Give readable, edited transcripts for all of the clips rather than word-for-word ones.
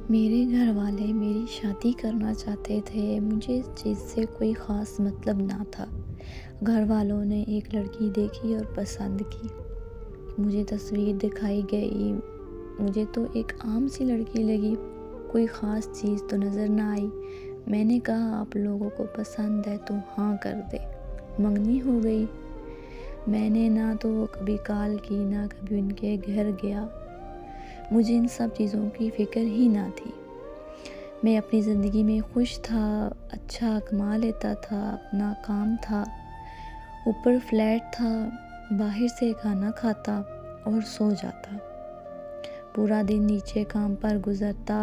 میرے گھر والے میری شادی کرنا چاہتے تھے، مجھے اس چیز سے کوئی خاص مطلب نہ تھا۔ گھر والوں نے ایک لڑکی دیکھی اور پسند کی، مجھے تصویر دکھائی گئی، مجھے تو ایک عام سی لڑکی لگی، کوئی خاص چیز تو نظر نہ آئی۔ میں نے کہا آپ لوگوں کو پسند ہے تو ہاں کر دے، منگنی ہو گئی۔ میں نے نہ تو کبھی کال کی نہ کبھی ان کے گھر گیا، مجھے ان سب چیزوں کی فکر ہی نہ تھی۔ میں اپنی زندگی میں خوش تھا، اچھا کما لیتا تھا، اپنا کام تھا، اوپر فلیٹ تھا، باہر سے کھانا کھاتا اور سو جاتا، پورا دن نیچے کام پر گزرتا،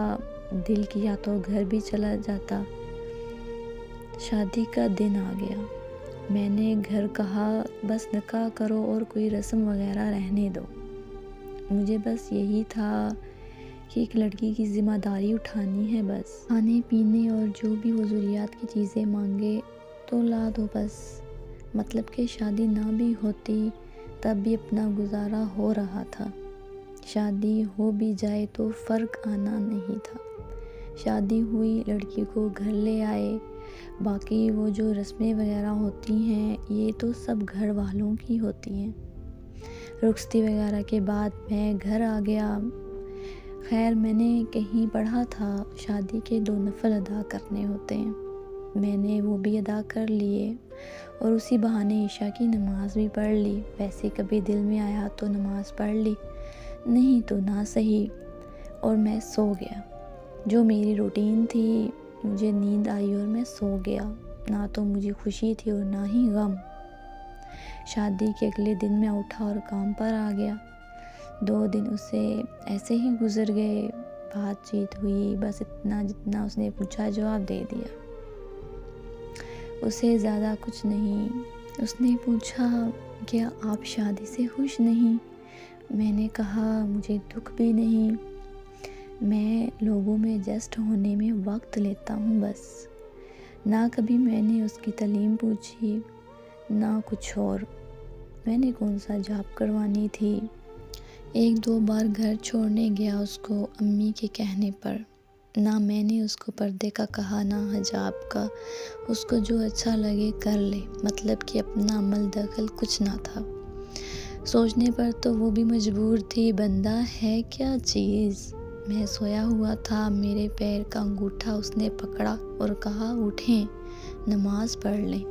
دل کیا تو گھر بھی چلا جاتا۔ شادی کا دن آ گیا، میں نے گھر کہا بس نکاح کرو اور کوئی رسم وغیرہ رہنے دو۔ مجھے بس یہی تھا کہ ایک لڑکی کی ذمہ داری اٹھانی ہے، بس کھانے پینے اور جو بھی وہ ضروریات کی چیزیں مانگے تو لا دو بس۔ مطلب کہ شادی نہ بھی ہوتی تب بھی اپنا گزارا ہو رہا تھا، شادی ہو بھی جائے تو فرق آنا نہیں تھا۔ شادی ہوئی، لڑکی کو گھر لے آئے، باقی وہ جو رسمیں وغیرہ ہوتی ہیں یہ تو سب گھر والوں کی ہوتی ہیں۔ رخصتی وغیرہ کے بعد میں گھر آ گیا۔ خیر میں نے کہیں پڑھا تھا شادی کے 2 نفل ادا کرنے ہوتے ہیں، میں نے وہ بھی ادا کر لیے اور اسی بہانے عشاء کی نماز بھی پڑھ لی۔ ویسے کبھی دل میں آیا تو نماز پڑھ لی، نہیں تو نہ صحیح، اور میں سو گیا۔ جو میری روٹین تھی، مجھے نیند آئی اور میں سو گیا، نہ تو مجھے خوشی تھی اور نہ ہی غم۔ شادی کے اگلے دن میں اٹھا اور کام پر آ گیا۔ 2 دن اسے ایسے ہی گزر گئے، بات چیت ہوئی، بس اتنا جتنا اس نے پوچھا جواب دے دیا، اسے زیادہ کچھ نہیں۔ اس نے پوچھا کیا آپ شادی سے خوش نہیں؟ میں نے کہا مجھے دکھ بھی نہیں، میں لوگوں میں ایڈجسٹ ہونے میں وقت لیتا ہوں بس۔ نہ کبھی میں نے اس کی تعلیم پوچھی نہ کچھ اور، میں نے کون سا جاب کروانی تھی۔ 1-2 بار گھر چھوڑنے گیا اس کو امی کے کہنے پر، نہ میں نے اس کو پردے کا کہا نہ حجاب کا، اس کو جو اچھا لگے کر لے، مطلب کہ اپنا عمل دخل کچھ نہ تھا۔ سوچنے پر تو وہ بھی مجبور تھی، بندہ ہے کیا چیز۔ میں سویا ہوا تھا، میرے پیر کا انگوٹھا اس نے پکڑا اور کہا اٹھیں نماز پڑھ لیں۔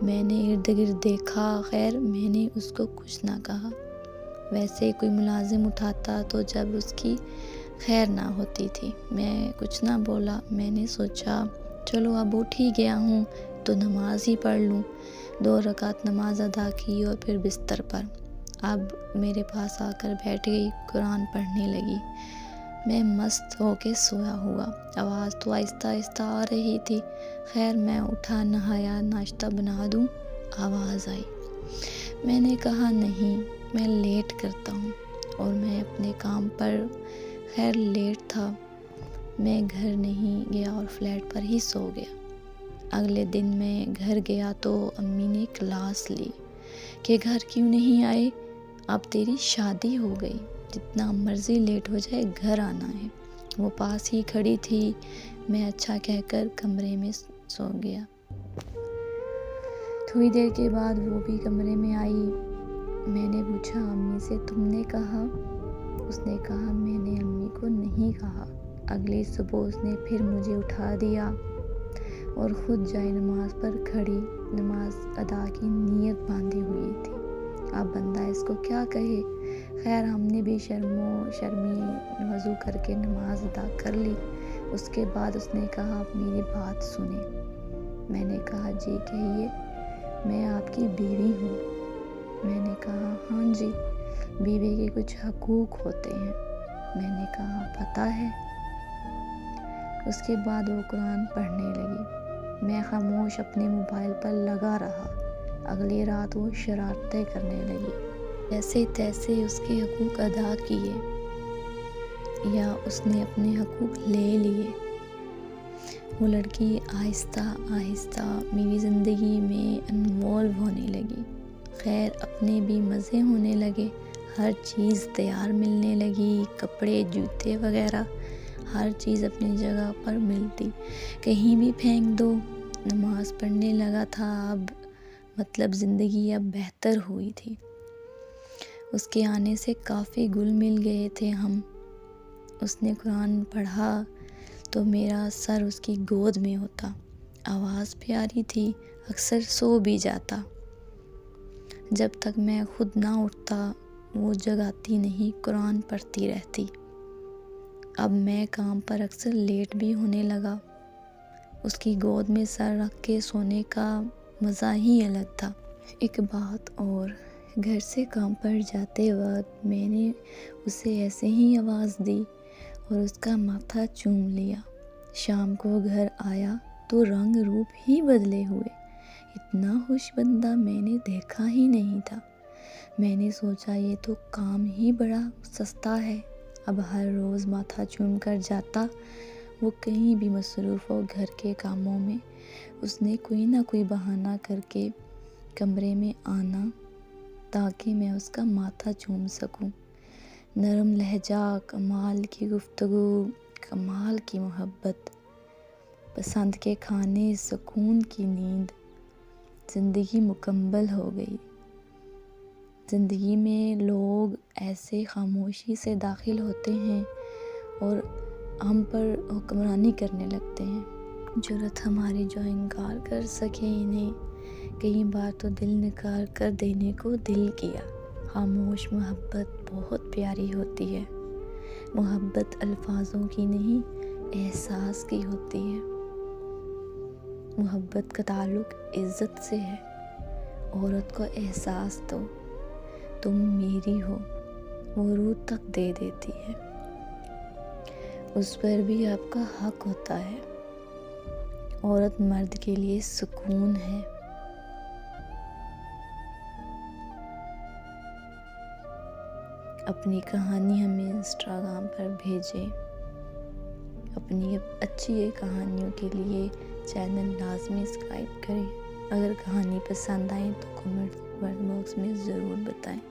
میں نے ارد گرد دیکھا، خیر میں نے اس کو کچھ نہ کہا۔ ویسے کوئی ملازم اٹھاتا تو جب اس کی خیر نہ ہوتی تھی، میں کچھ نہ بولا۔ میں نے سوچا چلو اب اٹھ ہی گیا ہوں تو نماز ہی پڑھ لوں۔ 2 رکعت نماز ادا کی اور پھر بستر پر اب میرے پاس آ کر بیٹھ گئی، قرآن پڑھنے لگی۔ میں مست ہو کے سویا ہوا، آواز تو آہستہ آہستہ آ رہی تھی۔ خیر میں اٹھا، نہایا، ناشتہ بنا دوں، آواز آئی۔ میں نے کہا نہیں میں لیٹ کرتا ہوں، اور میں اپنے کام پر خیر لیٹ تھا، میں گھر نہیں گیا اور فلیٹ پر ہی سو گیا۔ اگلے دن میں گھر گیا تو امی نے کلاس لی کہ گھر کیوں نہیں آئے، اب تیری شادی ہو گئی، جتنا مرضی لیٹ ہو جائے گھر آنا ہے۔ وہ پاس ہی کھڑی تھی، میں اچھا کہہ کر کمرے میں سو گیا۔ تھوڑی دیر کے بعد وہ بھی کمرے میں آئی۔ میں نے پوچھا امی سے تم نے کہا؟ اس نے کہا میں نے امی کو نہیں کہا۔ اگلی صبح اس نے پھر مجھے اٹھا دیا اور خود جائے نماز پر کھڑی، نماز ادا کی نیت باندھی ہوئی تھی۔ اب بندہ اس کو کیا کہے۔ خیر ہم نے بھی شرمی وضو کر کے نماز ادا کر لی۔ اس کے بعد اس نے کہا آپ میری بات سنیں۔ میں نے کہا جی کہیے، میں آپ کی بیوی ہوں۔ میں نے کہا ہاں جی، بیوی کے کچھ حقوق ہوتے ہیں۔ میں نے کہا پتہ ہے۔ اس کے بعد وہ قرآن پڑھنے لگی، میں خاموش اپنے موبائل پر لگا رہا۔ اگلی رات وہ شرارتیں کرنے لگی، جیسے تیسے اس کے حقوق ادا کیے یا اس نے اپنے حقوق لے لیے۔ وہ لڑکی آہستہ آہستہ میری زندگی میں انوالو ہونے لگی۔ خیر اپنے بھی مزے ہونے لگے، ہر چیز تیار ملنے لگی، کپڑے جوتے وغیرہ ہر چیز اپنی جگہ پر ملتی، کہیں بھی پھینک دو۔ نماز پڑھنے لگا تھا اب، مطلب زندگی اب بہتر ہوئی تھی۔ اس کے آنے سے کافی گل مل گئے تھے ہم۔ اس نے قرآن پڑھا تو میرا سر اس کی گود میں ہوتا، آواز پیاری تھی، اکثر سو بھی جاتا۔ جب تک میں خود نہ اٹھتا وہ جگاتی نہیں، قرآن پڑھتی رہتی۔ اب میں کام پر اکثر لیٹ بھی ہونے لگا۔ اس کی گود میں سر رکھ کے سونے کا مزہ ہی الگ تھا۔ ایک بات اور، گھر سے کام پر جاتے وقت میں نے اسے ایسے ہی آواز دی اور اس کا ماتھا چوم لیا۔ شام کو گھر آیا تو رنگ روپ ہی بدلے ہوئے۔ اتنا خوش بندہ میں نے دیکھا ہی نہیں تھا۔ میں نے سوچا یہ تو کام ہی بڑا سستا ہے، اب ہر روز ماتھا چوم کر جاتا۔ وہ کہیں بھی مصروف ہو گھر کے کاموں میں، اس نے کوئی نہ کوئی بہانہ کر کے کمرے میں آنا تاکہ میں اس کا ماتھا چوم سکوں۔ نرم لہجہ، کمال کی گفتگو، کمال کی محبت، پسند کے کھانے، سکون کی نیند، زندگی مکمل ہو گئی۔ زندگی میں لوگ ایسے خاموشی سے داخل ہوتے ہیں اور ہم پر حکمرانی کرنے لگتے ہیں۔ جرأت ہماری جو انکار کر سکے انہیں، کئی بار تو دل نکار کر دینے کو دل کیا۔ خاموش محبت بہت پیاری ہوتی ہے۔ محبت الفاظوں کی نہیں، احساس کی ہوتی ہے۔ محبت کا تعلق عزت سے ہے۔ عورت کو احساس دو، تم میری ہو، وہ روح تک دے دیتی ہے۔ اس پر بھی آپ کا حق ہوتا ہے۔ عورت مرد کے لیے سکون ہے۔ اپنی کہانی ہمیں انسٹاگرام پر بھیجیں۔ اپنی اچھی کہانیوں کے لیے چینل لازمی سبسکرائب کریں۔ اگر کہانی پسند آئے تو کمنٹ باکس میں ضرور بتائیں۔